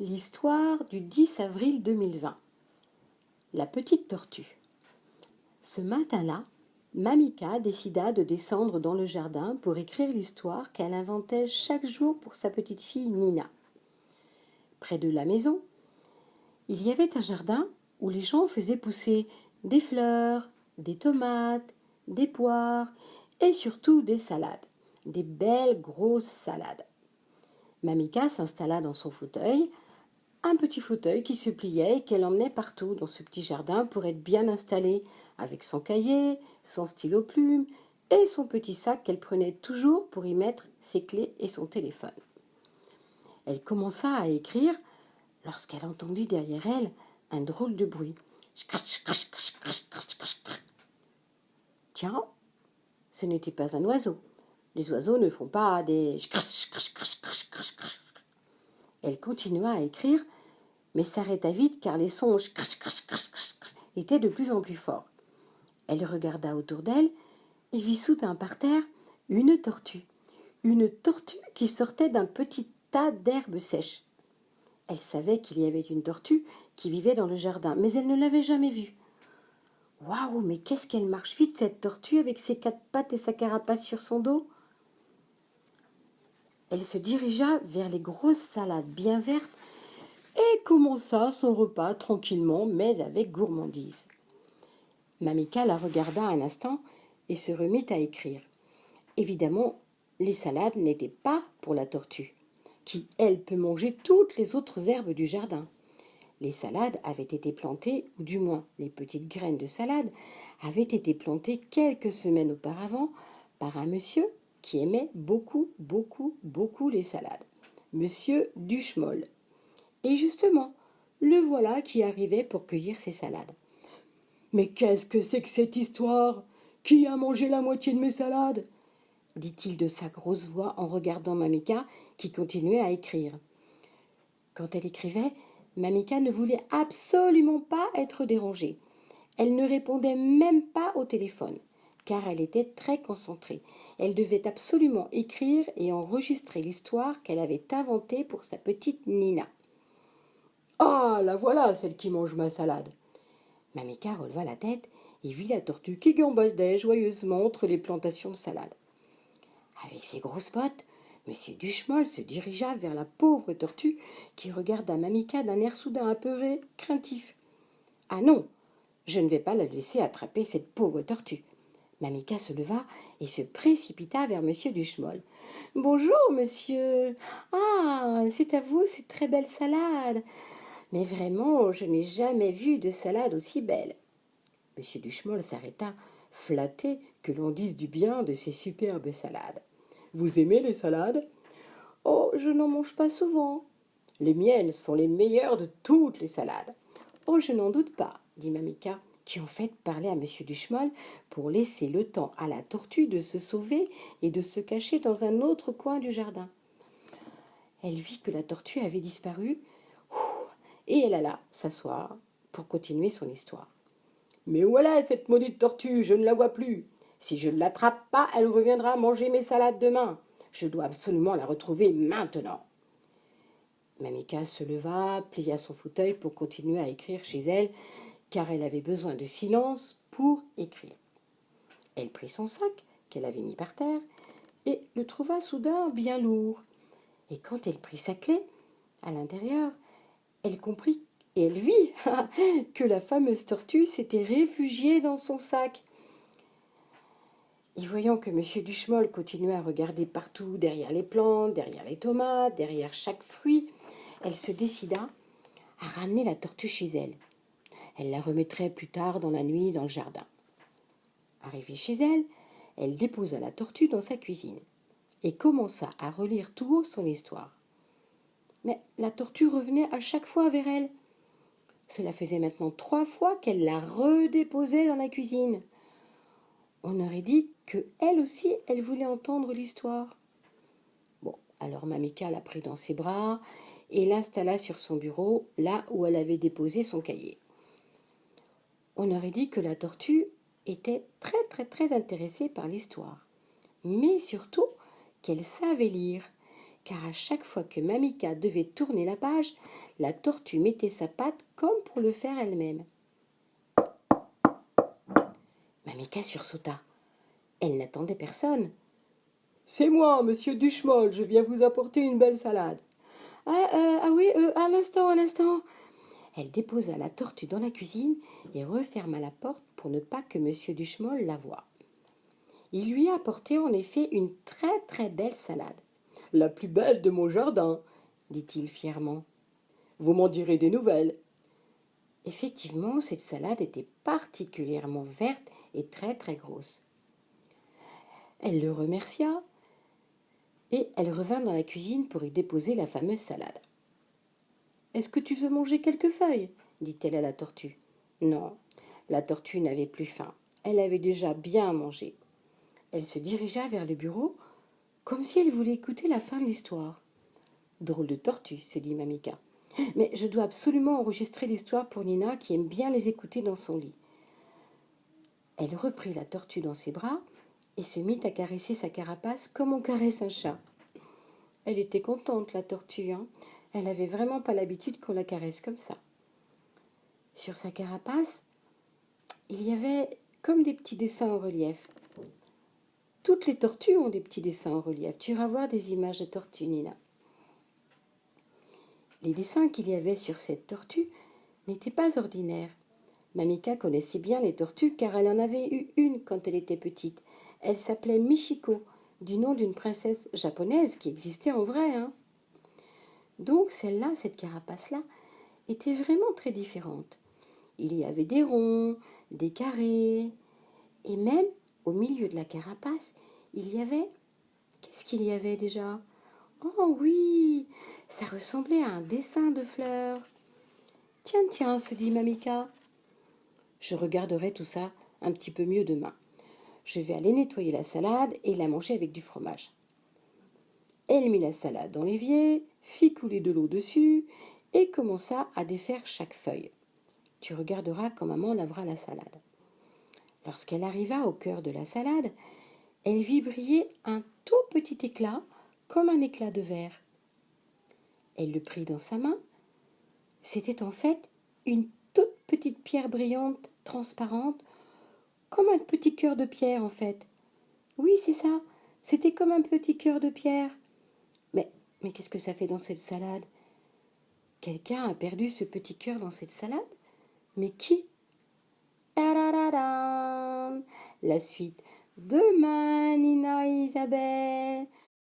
L'histoire du 10 avril 2020. La petite tortue. Ce matin-là, Mamika décida de descendre dans le jardin pour écrire l'histoire qu'elle inventait chaque jour pour sa petite fille Nina. Près de la maison, il y avait un jardin où les gens faisaient pousser des fleurs, des tomates, des poires et surtout des salades, des belles grosses salades. Mamika s'installa dans son fauteuil, un petit fauteuil qui se pliait et qu'elle emmenait partout dans ce petit jardin pour être bien installée, avec son cahier, son stylo plume et son petit sac qu'elle prenait toujours pour y mettre ses clés et son téléphone. Elle commença à écrire lorsqu'elle entendit derrière elle un drôle de bruit. Tiens, ce n'était pas un oiseau. Les oiseaux ne font pas des... Elle continua à écrire, mais s'arrêta vite car les sons étaient de plus en plus forts. Elle regarda autour d'elle et vit soudain par terre une tortue qui sortait d'un petit tas d'herbes sèches. Elle savait qu'il y avait une tortue qui vivait dans le jardin, mais elle ne l'avait jamais vue. Waouh, mais qu'est-ce qu'elle marche vite cette tortue avec ses 4 pattes et sa carapace sur son dos. Elle se dirigea vers les grosses salades bien vertes et commença son repas tranquillement, mais avec gourmandise. Mamika la regarda un instant et se remit à écrire. Évidemment, les salades n'étaient pas pour la tortue, qui, elle, peut manger toutes les autres herbes du jardin. Les salades avaient été plantées, ou du moins les petites graines de salade, avaient été plantées quelques semaines auparavant par un monsieur qui aimait beaucoup, beaucoup, beaucoup les salades, monsieur Duchemol. Et justement, le voilà qui arrivait pour cueillir ses salades. « Mais qu'est-ce que c'est que cette histoire? Qui a mangé la moitié de mes salades ?» dit-il de sa grosse voix en regardant Mamika qui continuait à écrire. Quand elle écrivait, Mamika ne voulait absolument pas être dérangée. Elle ne répondait même pas au téléphone, car elle était très concentrée. Elle devait absolument écrire et enregistrer l'histoire qu'elle avait inventée pour sa petite Nina. « Ah, la voilà, celle qui mange ma salade !» Mamika releva la tête et vit la tortue qui gambadait joyeusement entre les plantations de salade. Avec ses grosses bottes, M. Duchemol se dirigea vers la pauvre tortue qui regarda Mamika d'un air soudain apeuré, craintif. « Ah non, je ne vais pas la laisser attraper cette pauvre tortue. » Mamika se leva et se précipita vers M. Duchemol. « Bonjour, monsieur. Ah, c'est à vous cette très belle salade. Mais vraiment, je n'ai jamais vu de salade aussi belle. » M. Duchemol s'arrêta, flatté que l'on dise du bien de ces superbes salades. « Vous aimez les salades ?»« Oh, je n'en mange pas souvent. »« Les miennes sont les meilleures de toutes les salades. »« Oh, je n'en doute pas, » dit Mamika, qui en fait parlait à M. Duchemol pour laisser le temps à la tortue de se sauver et de se cacher dans un autre coin du jardin. Elle vit que la tortue avait disparu et elle alla s'asseoir pour continuer son histoire. « Mais où est cette maudite tortue? Je ne la vois plus. Si je ne l'attrape pas, elle reviendra manger mes salades demain. Je dois absolument la retrouver maintenant. » Mamika se leva, plia son fauteuil pour continuer à écrire chez elle, car elle avait besoin de silence pour écrire. Elle prit son sac, qu'elle avait mis par terre, et le trouva soudain bien lourd. Et quand elle prit sa clé, à l'intérieur, elle comprit et elle vit que la fameuse tortue s'était réfugiée dans son sac. Et voyant que M. Duchemol continuait à regarder partout, derrière les plantes, derrière les tomates, derrière chaque fruit, elle se décida à ramener la tortue chez elle. Elle la remettrait plus tard dans la nuit dans le jardin. Arrivée chez elle, elle déposa la tortue dans sa cuisine et commença à relire tout haut son histoire. Mais la tortue revenait à chaque fois vers elle. Cela faisait maintenant 3 fois qu'elle la redéposait dans la cuisine. On aurait dit que elle aussi, elle voulait entendre l'histoire. Bon, alors Mamika la prit dans ses bras et l'installa sur son bureau, là où elle avait déposé son cahier. On aurait dit que la tortue était très très intéressée par l'histoire, mais surtout qu'elle savait lire car à chaque fois que Mamika devait tourner la page, la tortue mettait sa patte comme pour le faire elle-même. Mamika sursauta. Elle n'attendait personne. « C'est moi, monsieur Duchemol, je viens vous apporter une belle salade. »« Ah oui, un instant. » Elle déposa la tortue dans la cuisine et referma la porte pour ne pas que monsieur Duchemol la voie. Il lui a apporté en effet une très très belle salade. « La plus belle de mon jardin, » dit-il fièrement. « Vous m'en direz des nouvelles. » Effectivement, cette salade était particulièrement verte et très très grosse. Elle le remercia et elle revint dans la cuisine pour y déposer la fameuse salade. « Est-ce que tu veux manger quelques feuilles ?» dit-elle à la tortue. Non, la tortue n'avait plus faim. Elle avait déjà bien mangé. Elle se dirigea vers le bureau comme si elle voulait écouter la fin de l'histoire. « Drôle de tortue, » se dit Mamika. « Mais je dois absolument enregistrer l'histoire pour Nina qui aime bien les écouter dans son lit. » Elle reprit la tortue dans ses bras et se mit à caresser sa carapace comme on caresse un chat. Elle était contente, la tortue, hein. Elle n'avait vraiment pas l'habitude qu'on la caresse comme ça. Sur sa carapace, il y avait comme des petits dessins en relief. Toutes les tortues ont des petits dessins en relief. Tu iras voir des images de tortues, Nina. Les dessins qu'il y avait sur cette tortue n'étaient pas ordinaires. Mamika connaissait bien les tortues car elle en avait eu une quand elle était petite. Elle s'appelait Michiko, du nom d'une princesse japonaise qui existait en vrai, hein. Donc celle-là, cette carapace-là, était vraiment très différente. Il y avait des ronds, des carrés, et même au milieu de la carapace, il y avait... Qu'est-ce qu'il y avait déjà ? Oh oui, ça ressemblait à un dessin de fleurs. Tiens, se dit Mamika. Je regarderai tout ça un petit peu mieux demain. Je vais aller nettoyer la salade et la manger avec du fromage. Elle mit la salade dans l'évier, fit couler de l'eau dessus et commença à défaire chaque feuille. Tu regarderas quand maman lavera la salade. Lorsqu'elle arriva au cœur de la salade, elle vit briller un tout petit éclat, comme un éclat de verre. Elle le prit dans sa main. C'était en fait une toute petite pierre brillante, transparente, comme un petit cœur de pierre en fait. Oui, c'est ça, c'était comme un petit cœur de pierre. Mais qu'est-ce que ça fait dans cette salade ? Quelqu'un a perdu ce petit cœur dans cette salade ? Mais qui ? Tadadadam ! La suite demain, Nina et Isabelle.